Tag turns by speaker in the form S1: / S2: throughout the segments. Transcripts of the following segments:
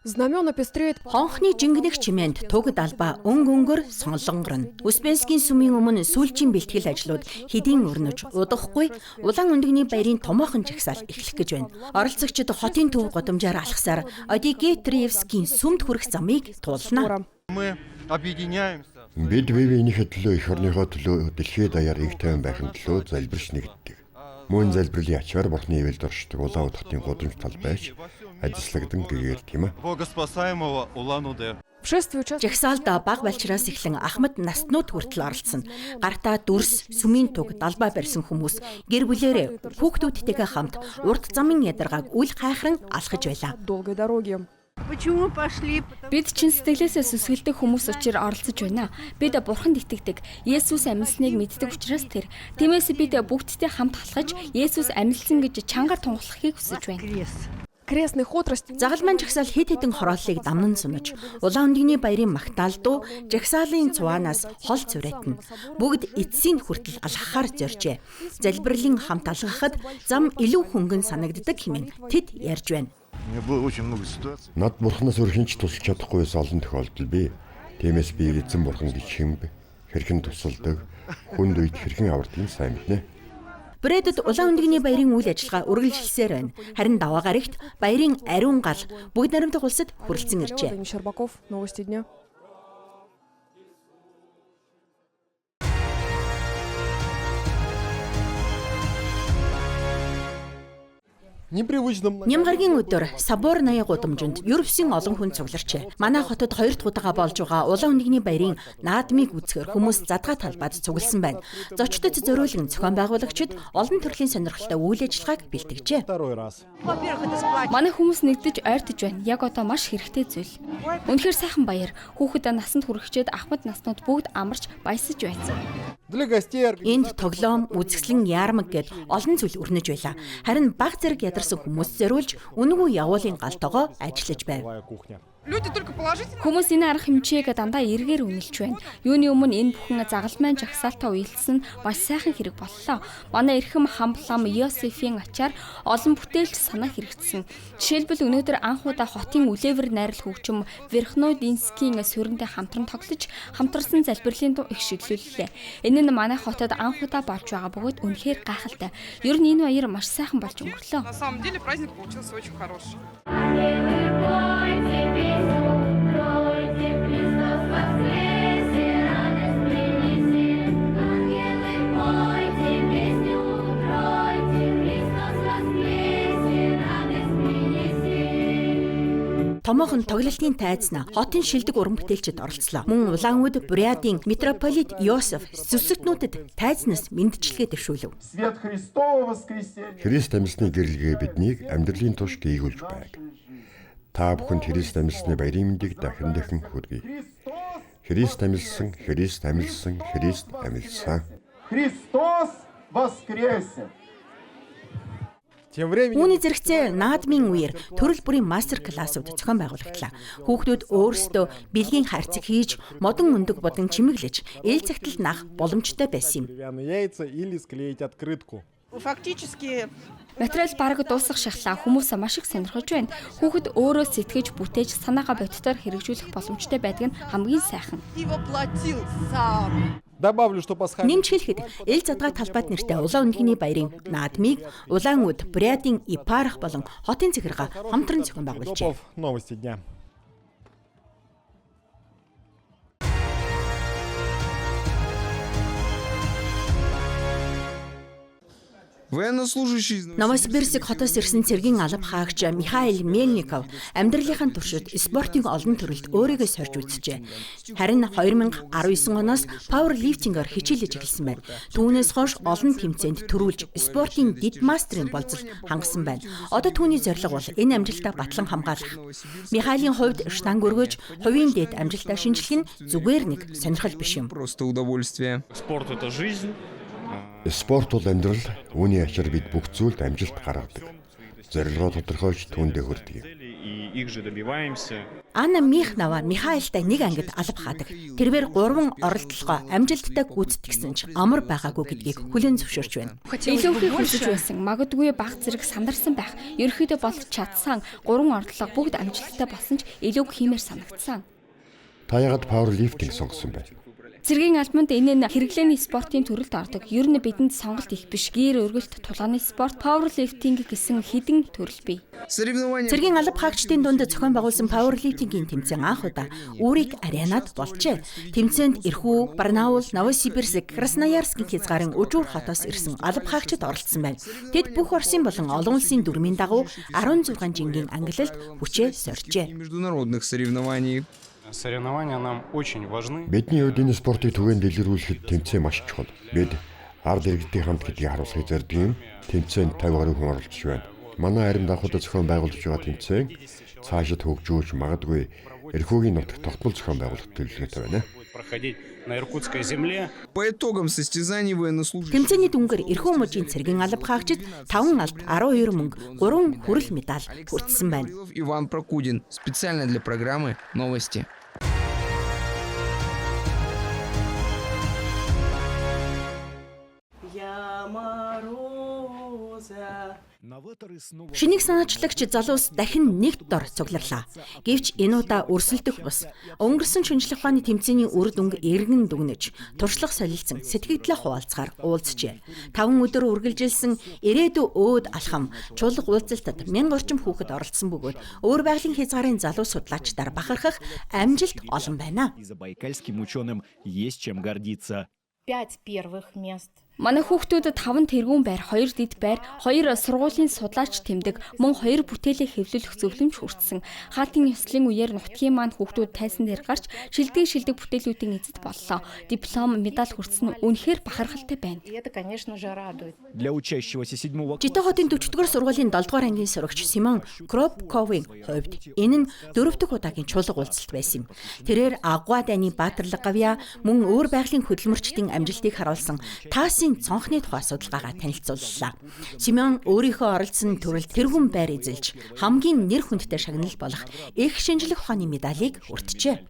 S1: Знамена пестреет.
S2: Хонхны жингэнэх чимээнд туг далбаа өнгөр сонлонгорно. Успенскийн сүмийн өмнө сүүлчийн бэлтгэл ажлууд хэдийн өрнөж удахгүй улаан өндөгний баярын томоохон жагсаал эхлэх гэж байна. Оролцогчид хотын төв годамжаар алхсаар Одигетриевскийн сүмд хүрэх замыг туулна.
S3: Бид вивийнхээ төлөө эх орныхоо төлөө дэлхийд даяар их тайван байхын төлөө залбирч нэгддэг. Мөн залбирлын ачаар Бурхны ивэлд оршдог улаан удахтын гудамж тал байж ажиллагдан гэгээр тийм ээ.
S2: Жагсаалд баг балчраас эхлэн Ахмад наснууд хүртэл оролцсон. Гартаа дүрс, сүмийн туг, далбаа барьсан хүмүүс гэр бүлээрээ хүүхдүүдтэйгээ хамт урд замын ядаргааг үл хайхран алхаж байлаа.
S4: Бид чин сэтгэлээсээ сүсгэлдэг хүмүүс учир оролцож байна. Бид Бурханд итгэдэг. Есүс амьдсныг мэддэг учраас тэр. Тиймээс бид бүгдтэй хамт алхаж Есүс амьдсан гэж чангаар тунгалахыг хүсэж байна.
S1: Крестный ход
S2: Загалмайн жагсаал хэд хэдэн хорооллыг дамнан сунаж, улаан өндөгний баярын магтаалдуу жагсаалын цуваанаас хол цуврайтна. Бүгд эцсийн хүртэл алхахаар зоржээ. Залбирлын хамт алхахад зам илүү хөнгөн санагддаг хэмээн тэд ярьж байна.
S3: Над Бурханаас өөр хинч тусалж чадахгүйс олон тохиолдол бий. Тиймээс би эзэн Бурхан гэж хэмбэ. Хэрхэн тусалдаг, хүнд үед хэрхэн авардгийг сайн мэднэ.
S2: Брэдэд улаан өндөгний баярын үйл ажиллагаа үргэлжилсээр байна. Харин даваа гарагт баярын ариун гал бүгд найрамдах улсад хүрэлцэн иржээ.
S1: Щербаков, новости дня.
S2: Нямгаргийн өдөр Соборная гудамжинд Европсын олон хүн цугларчээ. Манай хотод 2 дахь удаага болж байгаа улаан өндөгний баярын наадмыг үзэхээр хүмүүс задгаа талбайд цугласан байна. Зочдод зориулан зохион байгуулагчид олон төрлийн сонирхолтой үйл ажиллагааг бэлтгэжээ.
S4: Манай хүмүүс нэгдэж ойртож байна. Яг одоо маш хэрэгтэй зүйл. Үнэхээр сайхан баяр. Хүүхэд насанд хүрэхчээд Ахмад наснууд бүгд амарч баясаж байсан.
S2: Энд тоглоом, үзэсгэлэн яармаг гэд олон зүйл өрнөж байлаа. Харин баг зэрэг ядарсан хүмүүс зориулж үнэгүй явуулын галтойгоо ажиллаж байв.
S4: Хүмүүс энэ арга хэмжээг дандаа эргээр үнэлж байна. Юуны өмнө энэ бүхэн загалмайн жагсаалтаа уялдсан маш сайхан хэрэг боллоо. Манай эрхэм хамблам Йосефийн ачаар олон бүтээлч санаа хэрэгжсэн. Жишээлбэл өнөөдөр анх удаа хотын үлээвэр найрал хөгжим Верхнодинскийн сууринтай хамтран тоглож, хамтарсан залбирлын дуу их шиглүүллээ. Энэ нь манай хотод анх удаа болж байгаа бөгөөд үнэхээр гайхалтай. Ер нь энэ баяр маш сайхан болж өнгөрлөө.
S5: На самом деле праздник получился очень хороший.
S2: Томоохон тоглолтын тайзнаа хотын шилдэг уран бүтээлчид оролцлоо. Мөн Улаан-Уд Бурятийн митрополит Йосеф сүсэгтнүүдэд тайзнаас мэндчилгээ дэвшүүлв.
S3: Христ амьсны гэрэлгээ биднийг амьдралын турш дээгүүлж байг. Та бүхэнд Христ амьсны баярын мэндийг дахин хүргэе. Христ амьсан, Христ амьсан, Христ амьсан.
S6: Христос воскресе!
S2: Үүний зэрэгцээ наадмын үеэр төрөл бүрийн мастер классууд зохион байгуулагдлаа. Хүүхдүүд өөрсдөө бэлгийн харьцаг хийж, модон өндөг бодон чимэглэж, эл цагтал наах боломжтой байсан юм.
S4: Материал бараг дуусах шахлаа хүмүүс маш их сонирхож байна. Хүүхэд өөрөө сэтгэж бүтээж санаагаа бодтоор хэрэгжүүлэх боломжтой байдаг нь хамгийн сайхан.
S2: Нэмж хэлэхэд эл задгаа талбайд нэртэй улаан өндөгний баярын наадмыг Улаан-Уд Бурятийн епарх болон хотын захиргаа хамтран зохион байгуулжээ. Новосибирск хотоос ирсэн цэргийн алба хаагч Михаил Мельников амьдралынхаа туршид спортын олон төрөлд өөрийгөө сорж үзжээ. Харин 2019 оноос пауэрлифтингээр хичээлж эхэлсэн байна. Түүнээс хойш олон тэмцээнд төрүүлж спортын дид мастерын болцол хангасан байна. Одоо түүний зорилго бол энэ амжилтаа батлан хамгаалах. Михаилийн хувьд штанг өргөж, хувийн дэд амжилтаа шинжлэх нь зүгээр нэг сонирхол биш юм.
S7: Спорт это жизнь.
S3: Спорт бол амьдрал, үүний ачаар бид бүх зүйлд амжилт гаргадаг. Зорилгоо тодорхойлж түүндээ хүрдэг юм.
S7: их же добиваемся.
S2: Анна Михнава Михаилтай нэг ангид алба хаадаг. Тэрээр 3 оролдлогоо амжилттай гүйцэтгэсэн ч амар байгаагүй гэдгийг хүлээн зөвшөөрч байна.
S4: Илүү их хүсэж байсан. Магадгүй баг зэрэг сандарсан байх. Ерөнхийдөө болж чадсан 3 ордлого бүгд амжилттай болсон ч илүү хиймээр санагдсан.
S3: Та яагаад пауэрлифтинг сонгосон бэ?
S4: Цэргийн албанд энэ нь хэрэглээний спортын төрөлд ордог. Ер нь бидэнд сонголт их биш. Гэр өргөлт, тулгааны спорт, пауэрлифтинг гэсэн хэдэн төрөл бий.
S2: Цэргийн алба хаагчдын дунд зохион байгуулсан пауэрлифтингийн тэмцээн анх удаа Үүрэг аренад болжээ. Тэмцээнд Ирхүү, Барнаул, Новосибирск, Красноярскийн хязгаарын Ужуур хотоос ирсэн алба хаагчид оролцсон байна. Тэд бүх Оросын болон олон улсын дүрмийн дагуу 16 жингийн ангилалд хүчээ соржээ.
S7: Международных соревнований.
S8: Соревнования нам очень важны.
S3: Бидний хувьд энэ спортыг түгээн дэлгэрүүлэхэд тэмцээн маш чухал. Бид ард иргэдийн хамт гэдгийг харуулахыг зорддог юм. Тэмцээнд 50 гаруй хүн оролцож байна. Манай харин давхад зохион байгуулж байгаа тэмцээн цаашид хөгжүүлж магадгүй Ирхүүгийн нутагт тогтмол зохион байгуулалт төлөвлөгөөтэй байна.
S8: Проходить на иркутской земле.
S7: По итогам состязаний военнослужащих.
S2: Тэмцээний дүнгээр Ирхүү мужийн цэргийн алба хаагчид 5 алт, 12 мөнгө, 3 хүрэл медаль хүртсэн байна.
S7: Иван Прокудин специально для программы «Новости».
S2: Шинийг санаачлагч залуус дахин нэгд дор цугларлаа. Гэвч энэ удаа өрсөлдөх бус. Өнгөрсөн шинжлэх ухааны тэмцээний үр дүнг эргэн дүгнэж, туршлага солилцсон сэтгэгдлээ хуваалцахаар уулзжээ. 5 өдөр үргэлжилсэн ирээдүй өөд алхам чуулга уулзалтад 1000 орчим хүүхэд оролцсон бөгөөд өөр байгалийн хязгаарын залуу судлаачдаар бахархах амжилт олон байна.
S9: Забайкальским ученым есть чем гордиться.
S10: 5 первых мест.
S4: Манай хүүхдүүдэд 5 тэргүүн байр, 2 дид байр, 2 сургуулийн судлаач тэмдэг, мөн 2 бүтээлээ хэвлүүлэх зөвлөмж хүртсэн. Хаалтын ёслолын үеэр нутгийн маань хүүхдүүд тайсан дээр гарч шилдэг бүтээлүүдийн эзэд боллоо. Диплом, медаль хүртсэн нь үнэхээр бахархалтай байна.
S10: Это, конечно же, радует.
S9: Для учащегося 7-го
S2: Житэ хотын 40-р сургуулийн 7-р ангийн сурагч Симон Кропковын хувьд энэ нь 4 дахь удаагийн чуулга уулзалт байсан юм. Тэрээр Агва дайны баатарлаг гавья мөн өөр байгалийн хөдөлмөрчдийн амжилтыг харуулсан цонхны тухай судалгаагаа танилцууллаа. Симон өөрийнхөө оролцсон төрөлд тэргүүн байр эзэлж хамгийн нэр хүндтэй шагнал болох их шинжлэх ухааны медалийг өртжээ.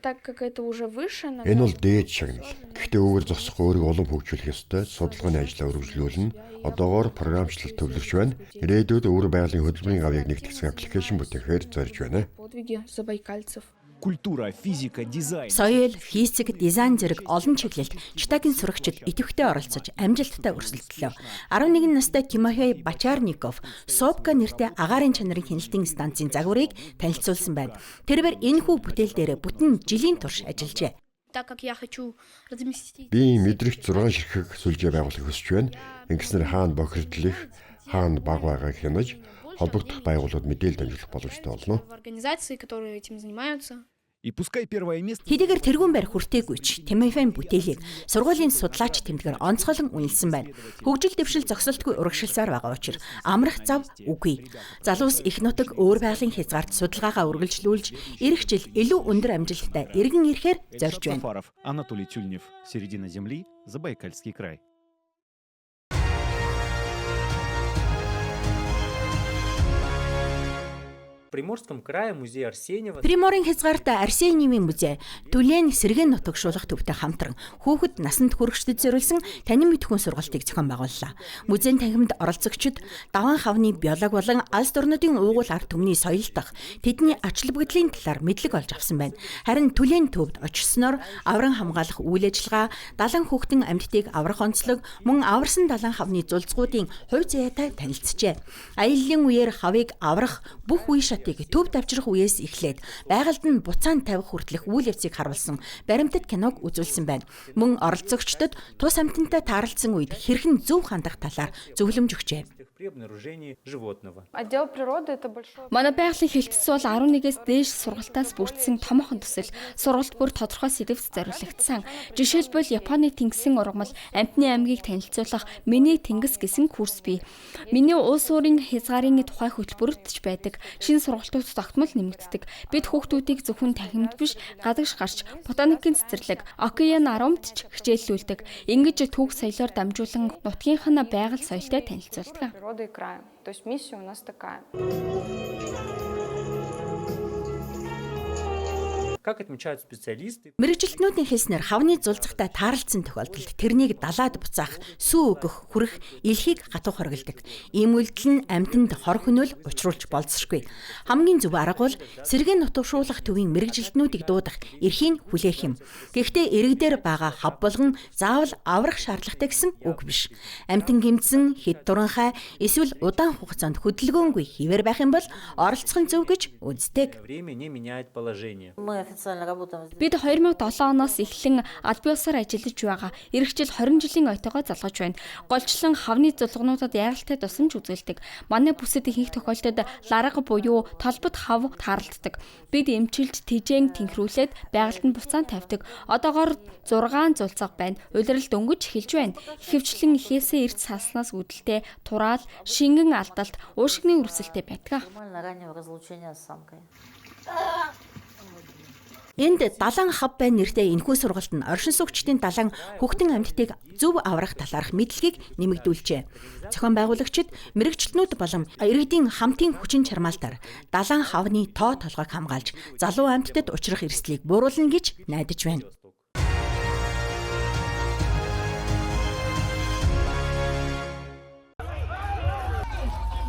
S3: Энэ бол дээд шагнал. Гэхдээ өөрөөр зогсохгүй өөрийгөө улам хөгжүүлэх ёстой. Судалгааны ажлаа үргэлжлүүлнэ. Одоогоор програмчлалт төвлөрч байна. Ирээдүйд өөр байгалийн хөдөлмөрийн гавьяаг нэгтгэсэн аппликейшн бүтээхээр зорж байна.
S9: культура, физика, дизайн.
S2: Соёл, физик, дизайн зэрэг олон чиглэлд Читагийн сурагчид идэвхтэй оролцож амжилттай өрсөлдлөө. 11 настай Тимофей Бачарников Сопка нэртэй агаарын чанарын хяналтын станцын загварыг танилцуулсан байна. Тэрээр энэхүү бүтээл дээр бүтэн жилийн турш ажиллажээ.
S3: Би мэдрэгч 6 ширхэг сүлжээ байгуулахыг хүсэж байна. Ингэснээр хаана бохирдлих, хаана баг байгааг хянаж, холбогдох байгууллагууд мэдээлэл дамжуулах боломжтой болно.
S9: И пускай первое место.
S2: Хэдийгээр тэргүүн байр хүртээгүй ч Тимофейн бүтээлийг сургуулийн судлаач тэмдгээр онцгойлон үнэлсэн байна. Хөгжил дэвшил зогсолтгүй урагшилсаар байгаа учраас амрах зав үгүй. Залуус их нутаг өөр байгалийн хязгаарт судалгаагаа үргэлжлүүлж, ирэх жил илүү өндөр амжилттай эргэн ирэхээр зорж байна.
S9: Анатолий Тюльнев, середина земли, Забайкальский край.
S11: Приморском крае музей Арсеньева.
S2: Приморын хязгаарт Арсеньевийн музей Түлэн сэргэн нутаг шуулах төвтэй хамтран хүүхэд насанд хүрэгчдэд зориулсан танин мэдхүүн сургалтыг зохион байгууллаа. Музейн танхимд оролцогчид даван хавны биолог болон алс дорнодын уугуул ард түмний соёл дах тэдний ачлал бүгдлийн талаар мэдлэг олж авсан байна. Харин Түлэн төвд очсноор авран хамгаалах үйл ажиллагаа, далан хүүхдийн амьтдыг аврах онцлог, мөн аварсан далан хавны зулцгуудын хувь заяатай танилцжээ. Аяллаа үеэр хавыг аврах бүх үе төв давчрах үеэс эхлээд байгальд нь буцаан тавих хүртэлх үйл явцыг харуулсан баримтат киног үзүүлсэн байна. Мөн оролцогчдод тус амьтантай таарлцсан үед хэрхэн зөв хандах талаар зөвлөмж өгчээ.
S4: Манай байгалийн хэлтс бол 11-ээс дээш сургалтаас бүрдсэн томоохон төсөл. Сургалт бүр тодорхой сэдвт зориулагдсан. Жишээлбэл Японы тэнгисийн ургамал, амтны аймгийг танилцуулах Миний тэнгис гэсэн курс бий. Миний улс өөрийн хязгаарын тухай хөтөлбөрт ч байдаг. Шинэ сургалтууд тогтмол нэмэгддэг. Бид хүүхдүүдийг зөвхөн танхимд биш, гадагш гарч ботаникийн цэцэрлэг, океан аромт ч хичээллүүлдэг. Ингэж түүх соёлоор дамжуулан нутгийнх нь байгаль соёлтой танилцуулдаг.
S10: Природы и края. То есть миссия у нас такая.
S11: Как отмечают специалисты,
S2: Мэргэжилтнүүдийн хэлснээр хавны зулцагтай тааралцсан тохиолдолд тэрнийг далаад буцаах, сүү өгөх, хүрэх, илхийг хатуух хоригддаг. Ийм үйлдэл нь амьтанд хор хөнөөл учруулж болцсошгүй. Хамгийн зөв арга бол сэргээн нутагшуулах төвийн мэргэжилтнүүдийг дуудах, эрхийн хүлээх юм. Гэхдээ иргэдээр байгаа хав болгон заавал аврах шаардлагатай гэсэн үг биш. Амьтан гэмтсэн, хэд туранхай, эсвэл удаан хугацаанд хөдөлгөөнгүй хിവэр байх юм бол оролцох нь зөв гэж үздэг.
S11: время не меняет положение.
S4: Бид 2007 оноос эхлэн аль биесээр ажиллаж байгаа. Ирэх жил 20 жилийн ойтойгоо залгаж байна. Голчлон хавны зулгнуудад яралтай тусамж үзүүлдэг. Манай бүсэд ихэнх тохиолдолд ларга буюу толбод хав таарлддаг. Бид эмчилж тижээн тэнхрүүлээд байгальд нь буцаан тавьдаг. Одоогоор 6 зулцаг байна. Улирал дөнгөж эхэлж байна. Ихэвчлэн ихээсээ эрт салснаас үүдэлтэй тураал, шингэн алдалт, уушигны үрсэлтэй байдаг.
S2: Энд далайн хав байн нэртэй энэхүү сургалт нь оршин суугчдын далайн хүүхдэн амьтдыг зөв аврах талаарх мэдлэгийг нэмэгдүүлжээ. Зохион байгуулагчид мэргэжилтнүүд болон иргэдийн хамтын хүчин чармаалтаар далайн хавны тоо толгойг хамгаалж залуу амьтдад учрах эрсдлийг бууруулна гэж найдаж байна.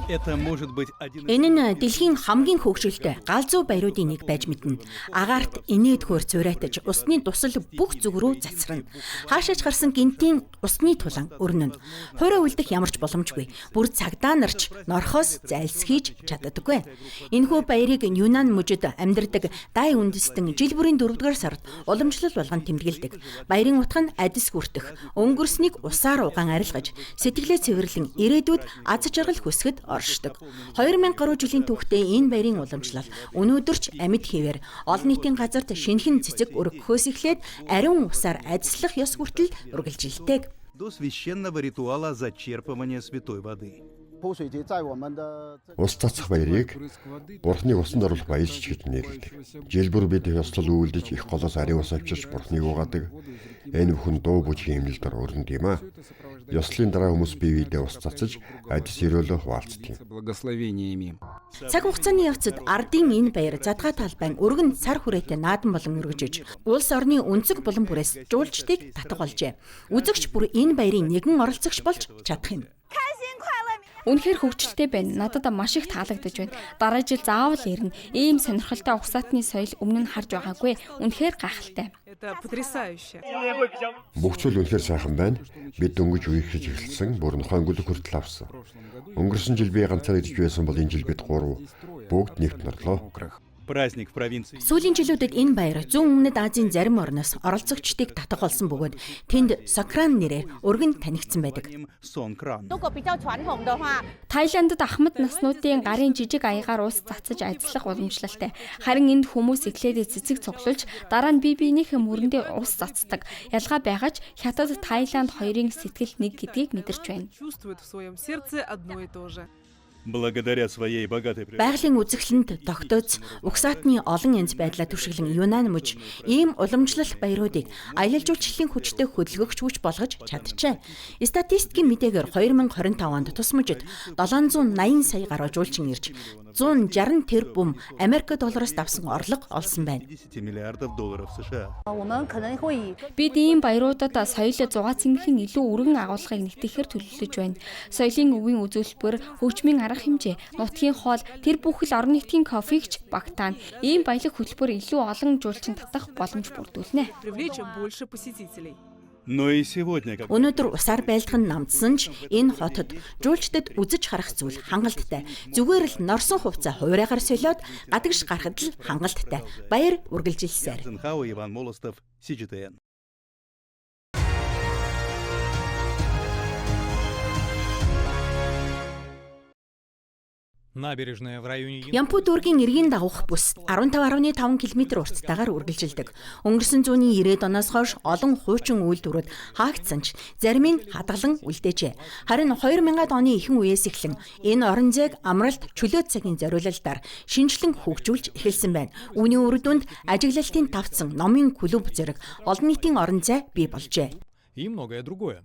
S2: Энэ нь дэлхийн хамгийн хөгжүүлэлтэй галзуу баяруудын нэг байж мэднэ. Агаарт инээдгөөр цуурайтаж усны тусал бүх зүг рүү цацрана. Хаашаач гарсан гинтийн усны тулан өрнөн. Хуурай үлдэх ямар ч боломжгүй. Бүр цагдаа нарч норхоос зайлсхийж чаддаггүй. Энэхүү баярыг Юнан мужид амьдардаг дай үндэстэн жил бүрийн 4-р сард уламжлал болгон тэмдэглэдэг. Баярын утга нь адис хүртэх, өнгөрснийг усаар угаан арилгаж, сэтгэлээ цэвэрлэн ирээдүйд аз жаргал хүсгэд оршдог. 2000 гаруй жилийн түүхтэй энэ баярын уламжлал өнөөдөрч амьд хിവэр олон нийтийн газарт шинэхэн цэцэг өргөхөөс эхлээд ариун усаар ажиллах ёс хүртэл үргэлжилдэг.
S12: До священного ритуала зачерпывания святой воды.
S3: Ус цацах баярыг Бурхны усанд оруулах баярч гэж нэрлэдэг. Жил бүр бид ёслол үйлдэж их голоос ариун ус авчирч Бурхныг угаадаг. Энэ бүхэн дуу бүжгийн эмнэлдэр өрнөд юм а. Ёслолын дараа хүмүүс бие биедээ ус цацаж адис өрөөлөө хуваалцдаг юм.
S2: Цаг хугацааны явцад ардын энэ баяр задгаа талбайн өргөн сар хүрээтэй наадан болон өргөжөж улс орны өнцөг булан бүрээс жуулчдыг татах болжээ. Үзэгч бүр энэ баярын нэгэн оролцогч болж чадах юм.
S4: Үнэхээр хөгжилтэй байна. Надад маш их таалагдж байна. Дараа жил заавал ирнэ. Ийм сонирхолтой угсаатны соёл өмнө нь харж байгаагүй. Үнэхээр гайхалтай.
S3: Бүх зүйл үнэхээр сайхан байна. Бид дөнгөж үеихэж эхэлсэн, бүр нохой өнгөлөг хүртэл авсан. Өнгөрсөн жил би ганцаар идэж байсан бол энэ жил бид 3 бүгд нэгт норлоо.
S12: Праздник в провинции.
S2: Сүүлийн жилүүдэд энэ баяр зүүн өмнөд Азийн зарим орноос оролцогчдыг татах болсон бөгөөд тэнд Сокран нэрээр өргөн танигдсан байдаг.
S4: Тайландд ахмад наснуудын гарын жижиг аягаар ус цацаж ажиллах уламжлалтай. Харин энд хүмүүс эхлээд цэцэг цуглуулж дараа нь бие биенийхээ мөрөндөө ус цацдаг. Ялгаа байгаач Хятад Тайланд хоёрын сэтгэл нэг гэдгийг мэдэрч байна.
S12: Благодаря своей богатой
S2: Байгалийн үзэсгэлэнт тогтооц угсаатны олон янз байдлаа түшиглэн Юнан мужи ийм уламжлал баяруудыг аялал жуулчлалын хүчтэй хөдөлгөгч хүч болгож чаджээ. Статистикийн мэдээгээр 2025 онд тус мужид 780 сая гаруй жуулчин ирж 160 тэрбум Америк доллароос давсан орлого олсон байна.
S12: $10 миллиардов США.
S4: Бид ийм баяруудад соёл зугаацныхын илүү өргөн агуулгыг нэгтгэхээр төлөвлөж байна. Соёлын өвийн үзүүлбэр, хөгжмийн арга хэмжээ, нутгийн хоол, тэр бүхэл орон нутгийн кофегч багтаана. Ийм баялаг хөтөлбөр илүү олон жуулчин татах боломж бүрдүүлнэ.
S12: Но и сегодня, как
S2: Өнөөдөр усаар байлдах нь намдсан ч энэ хотод жуулчдад үзэж харах зүйл хангалттай. Зүгээр л норсон хувцас хувраагаар солиод гадагш гарахад л хангалттай. Баяр үргэлжилсээр.
S12: Эйзенхауэр, Иван Молостов, CGTN.
S8: Набережная в районе
S2: Ямпу дүүргийн эргийн дагуух бүс 15.5 км урттайгаар үргэлжилдэг. Өнгөрсөн зууны 90-ад оноос хойш олон хуучин үйлдвэрүүд хаагдсан ч зарим нь хадгалан үлдээжээ. Харин 2000-ад оны ихэнх үеэс эхлэн энэ орон зайг амралт чөлөө цагийн зориулалтаар шинжлэн хөгжүүлж эхэлсэн байна. Үүний үр дүнд ажиглалтын тавцсан номын клуб зэрэг олон нийтийн орон зай бий болжээ.
S9: и многое другое.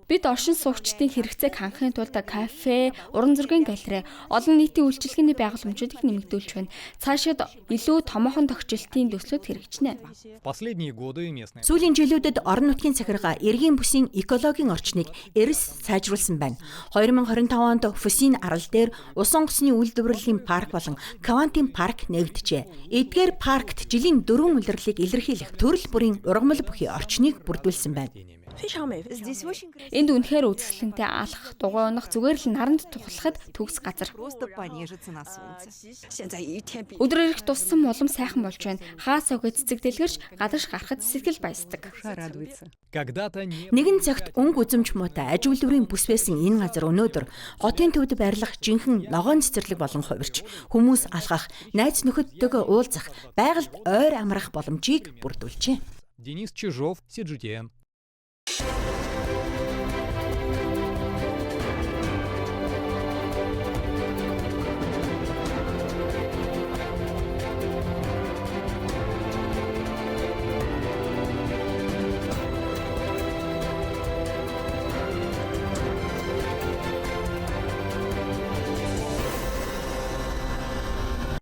S4: Бид оршин суугчдын хэрэгцээг хангахын тулд кафе, уран зургийн галерей, олон нийтийн үйлчилгээний байгууламжуудыг нэмэгдүүлж байна. Цаашид илүү томоохон тогтчлтын төслүүд хэрэгжинэ.
S9: В последние годы местные
S2: Сүүлийн жилүүдэд орон нутгийн захиргаа эргийн бүсийн экологийн орчныг эрс сайжруулсан байна. 2025 онд Фусин арал дээр усан усны үйлдвэрлэлийн парк болон Квантин парк нэгджээ. Эдгээр паркт жилийн 4 улирлыг илэрхийлэх төрөл бүрийн ургамал бүхий орчныг бүрдүүлсэн байна.
S4: Энд үнэхээр үзэсгэлэнтэй алах, дугуй унах, зүгээр л наранд тухлахад төгс газар. Өдөр ирэх туссан улам сайхан болж байна. Хаас өгөө цэцэг дэлгэрч гадарш гарахад сэтгэл баясдаг.
S9: когда-то не
S2: Нэгэн цагт өнгө үзэмж муутай аж үйлдвэрийн бүс байсан энэ газар өнөөдөр хотын төвд байрлах жинхэнэ ногоон цэцэрлэг болон хувирч хүмүүс алхах, найз нөхөдтэйгээ уулзах, байгальд ойр амрах боломжийг бүрдүүлжээ.
S9: Денис Чижов, CGTN.